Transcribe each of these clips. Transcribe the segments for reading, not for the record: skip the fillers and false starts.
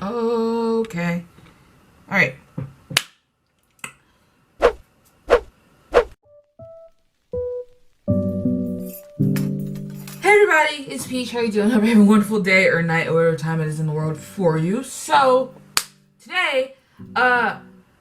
Okay. Alright. Hey everybody, it's Peach. How you doing? Hope you're having a wonderful day or night or whatever time it is in the world for you. So, today,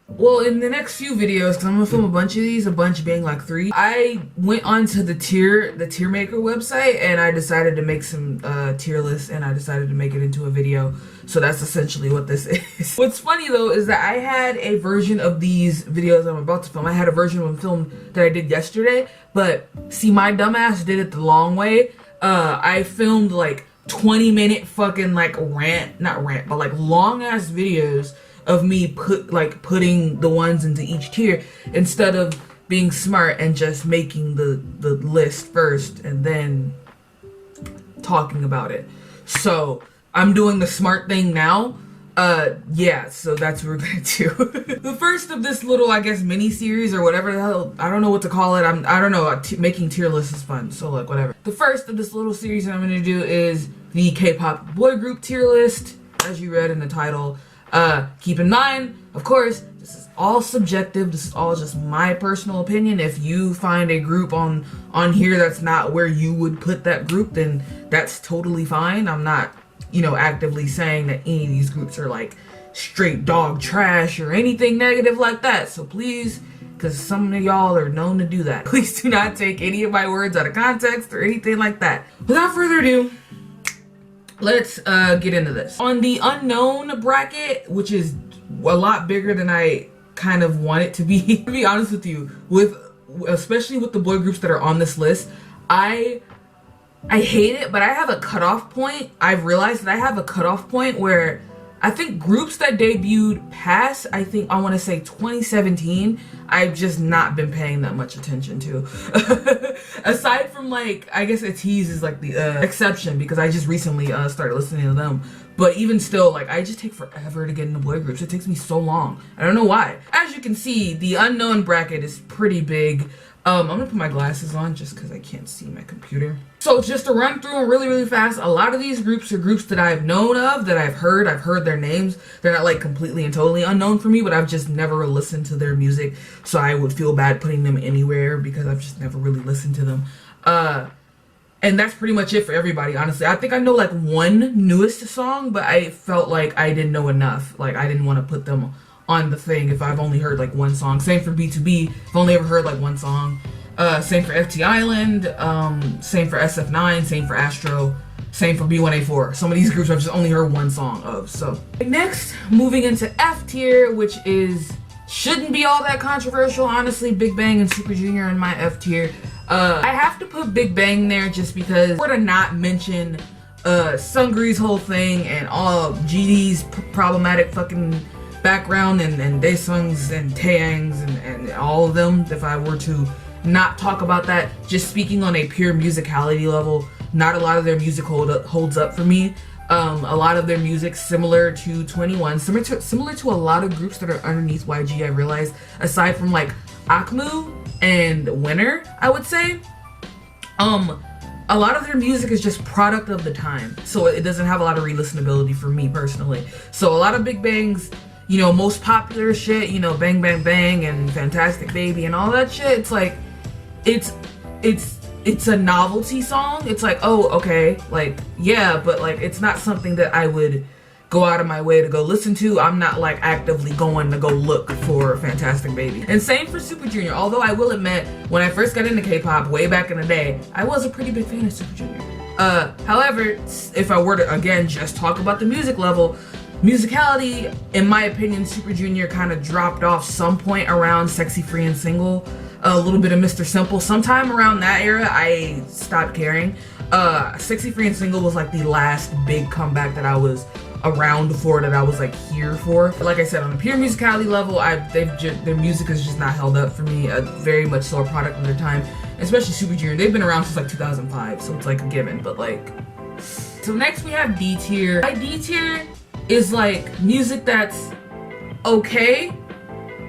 well, in the next few videos, because I'm gonna film a bunch of these, a bunch being like 3, I went onto the tier maker website and I decided to make some tier lists, and I decided to make it into a video. So that's essentially what this is. What's funny though is that I had a version of these videos I'm about to film. I had a version of a film that I did yesterday, but see, my dumbass did it the long way. I filmed like 20-minute fucking like not rant, but like long ass videos of me putting the ones into each tier instead of being smart and just making the list first and then talking about it. So I'm doing the smart thing now. Yeah, so that's what we're gonna do. The first of this little, I guess, mini series or whatever the hell, I don't know what to call it. I don't know, making tier lists is fun, so like whatever. The first of this little series that I'm gonna do is the K-pop boy group tier list, as you read in the title. Keep in mind, of course, this is all subjective. This is all just my personal opinion. If you find a group on here that's not where you would put that group, then that's totally fine. I'm not, you know, actively saying that any of these groups are like straight dog trash or anything negative like that. So please, because some of y'all are known to do that, please do not take any of my words out of context or anything like that. Without further ado, let's get into this. On the unknown bracket, which is a lot bigger than I kind of want it to be, to be honest with you, especially with the boy groups that are on this list, I hate it, but I have a cutoff point. I've realized that I have a cutoff point where I think groups that debuted past, I want to say 2017, I've just not been paying that much attention to. Aside from like, I guess ATEEZ is like the exception because I just recently started listening to them. But even still, like, I just take forever to get into boy groups. It takes me so long. I don't know why. As you can see, the unknown bracket is pretty big. I'm gonna put my glasses on just because I can't see my computer. So just to run through them really, really fast, a lot of these groups are groups that I've known of, that I've heard their names. They're not like completely and totally unknown for me, but I've just never listened to their music, so I would feel bad putting them anywhere because I've just never really listened to them. And that's pretty much it for everybody, honestly. I think I know like one newest song, but I felt like I didn't know enough. Like I didn't want to put them on the thing if I've only heard like one song. Same for B2B, I've only ever heard like one song. Same for FT Island, same for SF9, same for Astro, same for B1A4. Some of these groups I've just only heard one song of, so. Next, moving into F tier, which shouldn't be all that controversial, honestly. Big Bang and Super Junior in my F tier. I have to put Big Bang there just because we're to not mention Sungri's whole thing and all GD's problematic fucking background and Daesung's and Taeyang's and all of them. If I were to not talk about that, just speaking on a pure musicality level, not a lot of their music holds up for me. A lot of their music similar to 21, similar to a lot of groups that are underneath YG, I realized, aside from like Akmu and Winner, I would say. A lot of their music is just product of the time, so it doesn't have a lot of re-listenability for me personally. So a lot of Big Bang's, you know, most popular shit, you know, Bang Bang Bang and Fantastic Baby and all that shit, it's like, it's a novelty song. It's like, oh, okay, like, yeah, but like, it's not something that I would go out of my way to go listen to. I'm not like actively going to go look for Fantastic Baby. And same for Super Junior, although I will admit, when I first got into K-pop way back in the day, I was a pretty big fan of Super Junior. However, if I were to, again, just talk about the music level, musicality, in my opinion, Super Junior kind of dropped off some point around Sexy Free and Single, a little bit of Mr. Simple. Sometime around that era, I stopped caring. Sexy Free and Single was like the last big comeback that I was around for, that I was like here for. But like I said, on a pure musicality level, their music has just not held up for me. Very much so a product of their time, especially Super Junior. They've been around since like 2005, so it's like a given. But like, so next we have D tier. My D tier is like music that's okay,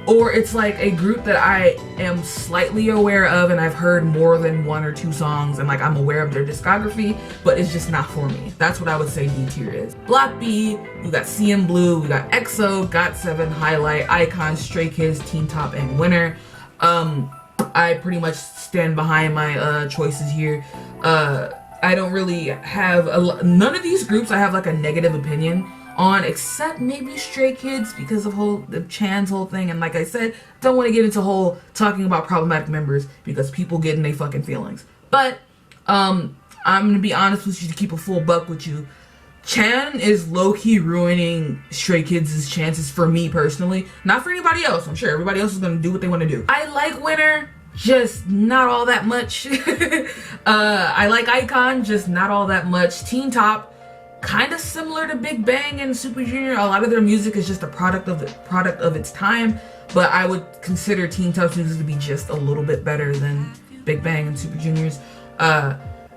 or it's like a group that I am slightly aware of and I've heard more than 1 or 2 songs and like I'm aware of their discography, but it's just not for me. That's what I would say D tier is. Block B, we got CN Blue, we got EXO, GOT7, Highlight, iKON, Stray Kids, Teen Top, and Winner. I pretty much stand behind my choices here. I don't really have none of these groups I have like a negative opinion on, except maybe Stray Kids because of the Chan's whole thing. And like I said, don't want to get into talking about problematic members because people get in their fucking feelings. But I'm gonna be honest with you, to keep a full buck with you, Chan is low-key ruining Stray Kids' chances for me personally. Not for anybody else. I'm sure everybody else is gonna do what they want to do. I like Winner, just not all that much. I like iKON, just not all that much. Teen Top, kind of similar to Big Bang and Super Junior. A lot of their music is just a product of its time, but I would consider Teen Top's music to be just a little bit better than Big Bang and Super Junior's.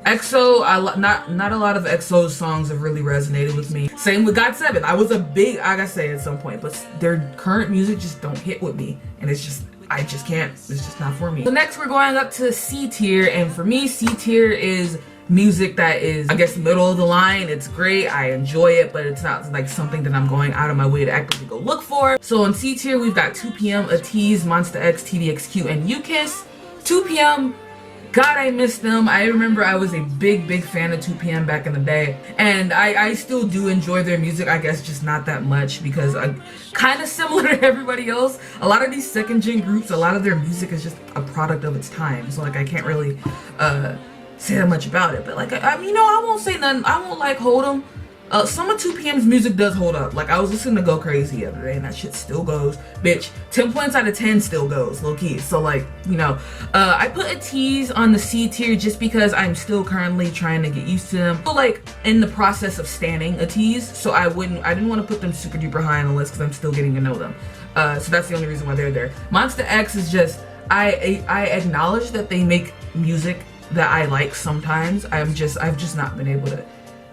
EXO, not a lot of EXO's songs have really resonated with me. Same with GOT7. I was a big, I gotta say at some point, but their current music just don't hit with me, and it's just, I just can't. It's just not for me. So next we're going up to C tier, and for me, C tier is music that is, I guess, middle of the line. It's great, I enjoy it, but it's not like something that I'm going out of my way to actively go look for. So in C tier, we've got 2PM, ATEEZ, Monsta X, TVXQ, and UKISS. 2PM, God, I miss them. I remember I was a big fan of 2PM back in the day, and I still do enjoy their music, I guess just not that much because I'm kind of similar to everybody else. A lot of these second gen groups, a lot of their music is just a product of its time, so like I can't really say that much about it. But like, you know, I won't say nothing. I won't like hold them. Some of 2PM's music does hold up. Like, I was listening to Go Crazy the other day and that shit still goes. Bitch, 10 points out of 10 still goes, low key. So like, you know, I put ATEEZ on the C tier just because I'm still currently trying to get used to them. So like, in the process of standing ATEEZ, so I didn't want to put them super duper high on the list because I'm still getting to know them. So that's the only reason why they're there. Monsta X is just, I acknowledge that they make music that I like sometimes. I've just not been able to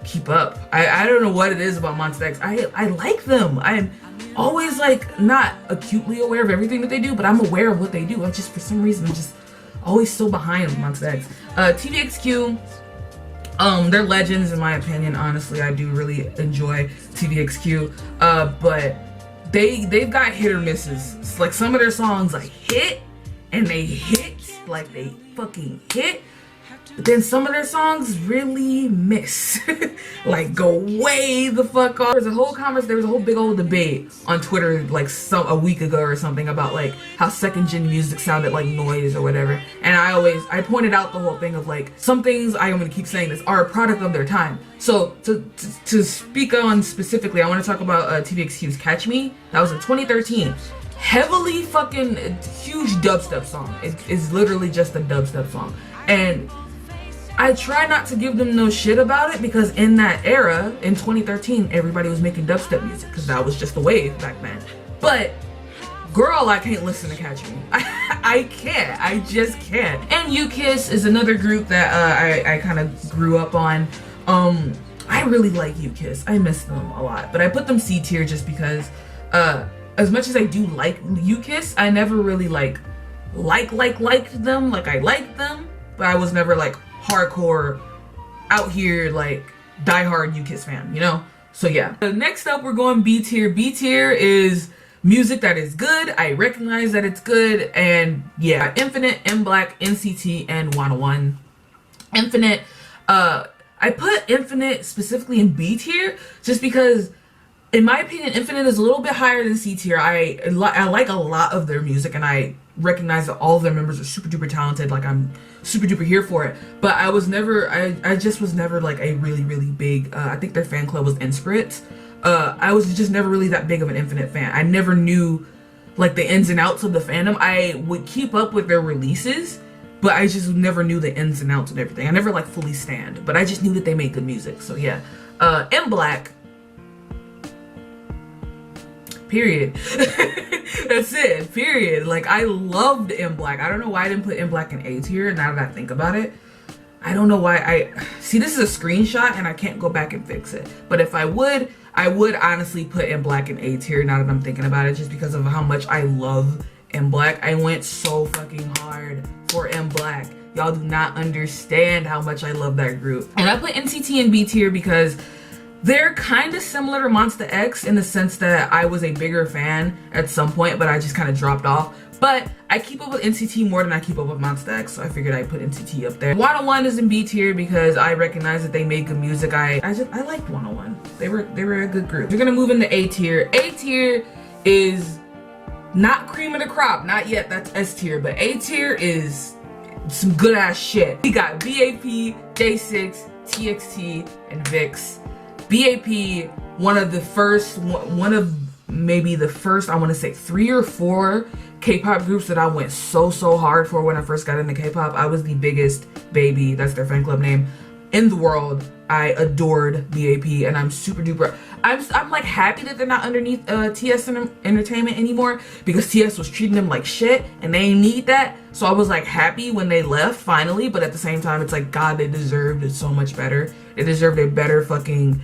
keep up. I don't know what it is about Monsta X. I like them. I'm always like not acutely aware of everything that they do, but I'm aware of what they do. I just, for some reason, I'm just always so behind Monsta X. TVXQ, they're legends in my opinion. Honestly, I do really enjoy TVXQ, but they've got hit or misses. It's like some of their songs like hit, and they hit like they fucking hit. But then some of their songs really miss. Like, go way the fuck off. There was a whole big old debate on Twitter like a week ago or something about like how second gen music sounded like noise or whatever. And I pointed out the whole thing of like, some things, I'm gonna keep saying this, are a product of their time. So to speak on specifically, I want to talk about TVXQ's Catch Me. That was in 2013. Heavily fucking huge dubstep song. It is literally just a dubstep song. And I try not to give them no shit about it because in that era, in 2013, everybody was making dubstep music because that was just the wave back then. But girl, I can't listen to Catch Me. I can't. I just can't. And UKISS is another group that I kind of grew up on. I really like UKISS. I miss them a lot. But I put them C tier just because as much as I do like UKISS, I never really liked them. Like, I liked them, but I was never like hardcore out here like diehard UKISS fan, you know? So yeah. Next up, we're going B tier. B tier is music that is good. I recognize that it's good, and yeah, Infinite, MBlack, NCT, and 101. Infinite, I put Infinite specifically in B tier just because, in my opinion, Infinite is a little bit higher than C tier. I like a lot of their music, and I recognize that all of their members are super duper talented. Like, I'm super duper here for it. But I just was never like a really big, I think their fan club was Inspirit. I was just never really that big of an Infinite fan. I never knew like the ins and outs of the fandom. I would keep up with their releases, but I just never knew the ins and outs of everything. I never like fully stand, but I just knew that they made good music. So yeah. MBlack, period. That's it, period. Like, I loved MBlack. I don't know why I didn't put MBlack in A tier now that I think about it. I don't know why. See, this is a screenshot and I can't go back and fix it. But if I would, I would honestly put In Black in A tier now that I'm thinking about it, just because of how much I love In Black. I went so fucking hard for In Black. Y'all do not understand how much I love that group. And I put NCT in B tier because they're kind of similar to Monsta X in the sense that I was a bigger fan at some point, but I just kind of dropped off. But I keep up with NCT more than I keep up with Monsta X, so I figured I'd put NCT up there. 101 is in B tier because I recognize that they made good music. I liked 101. They were a good group. We're gonna move into A tier. A tier is not cream of the crop, not yet. That's S tier, but A tier is some good ass shit. We got BAP, Day6, TXT, and VIX. BAP, one of maybe the first, I want to say 3 or 4 K-pop groups that I went so hard for when I first got into K-pop. I was the biggest baby, that's their fan club name, in the world. I adored BAP, and I'm super duper. I'm like happy that they're not underneath TS Entertainment anymore, because TS was treating them like shit and they ain't need that. So I was like happy when they left finally, but at the same time it's like, God, they deserved it so much better. They deserved a better fucking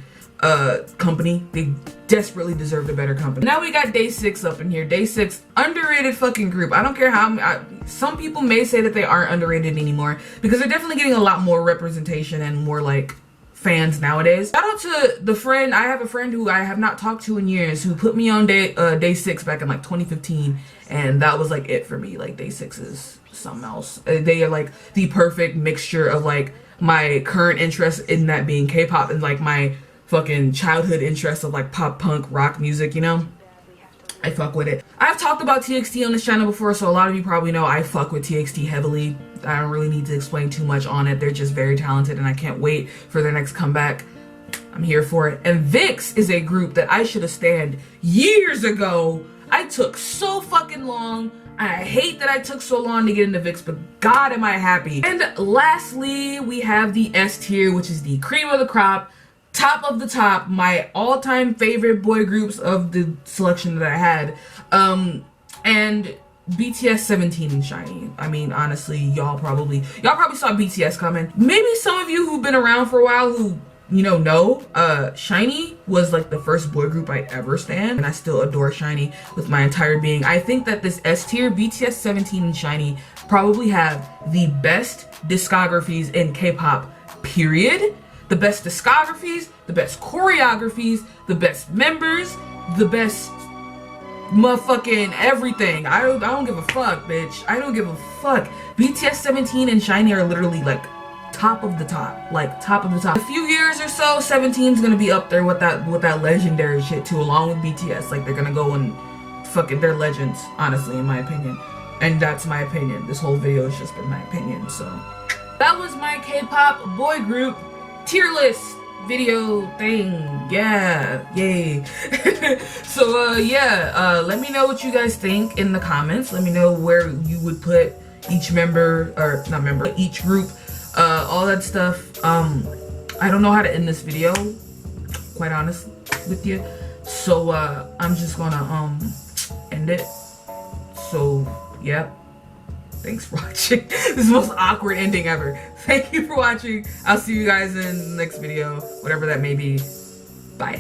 company. They desperately deserved a better company. Now we got Day6 up in here. Day6, underrated fucking group. I don't care how some people may say that they aren't underrated anymore, because they're definitely getting a lot more representation and more like fans nowadays. Shout out to the friend, I have a friend who I have not talked to in years, who put me on Day6 back in like 2015, and that was like it for me. Like Day6 is something else. They are like the perfect mixture of like my current interest in that being K-pop and like my fucking childhood interest of like pop punk rock music, you know? I fuck with it. I've talked about TXT on this channel before, so a lot of you probably know I fuck with TXT heavily. I don't really need to explain too much on it. They're just very talented and I can't wait for their next comeback. I'm here for it. And VIX is a group that I should have stanned years ago. I took so fucking long. I hate that I took so long to get into VIX, but God am I happy. And lastly, we have the S tier, which is the cream of the crop. Top of the top, my all-time favorite boy groups of the selection that I had, and BTS 17 and SHINee. I mean, honestly, y'all probably saw BTS coming. Maybe some of you who've been around for a while who, you know SHINee was like the first boy group I ever stan, and I still adore SHINee with my entire being. I think that this S tier, BTS 17 and SHINee, probably have the best discographies in K-pop, period. The best discographies, the best choreographies, the best members, the best motherfucking everything. I don't give a fuck, bitch. I don't give a fuck. BTS 17 and SHINee are literally like top of the top. Like top of the top. A few years or so, 17 is gonna be up there with that legendary shit too, along with BTS. Like they're gonna go and fucking, they're legends, honestly, in my opinion. And that's my opinion. This whole video has just been my opinion, so. That was my K-pop boy group tier list video thing. Yeah, yay. So yeah, let me know what you guys think in the comments. Let me know where you would put each member, or not member, each group, all that stuff. I don't know how to end this video, quite honest with you, so I'm just gonna end it. So yeah, thanks for watching. This is the most awkward ending ever. Thank you for watching. I'll see you guys in the next video, whatever that may be. Bye.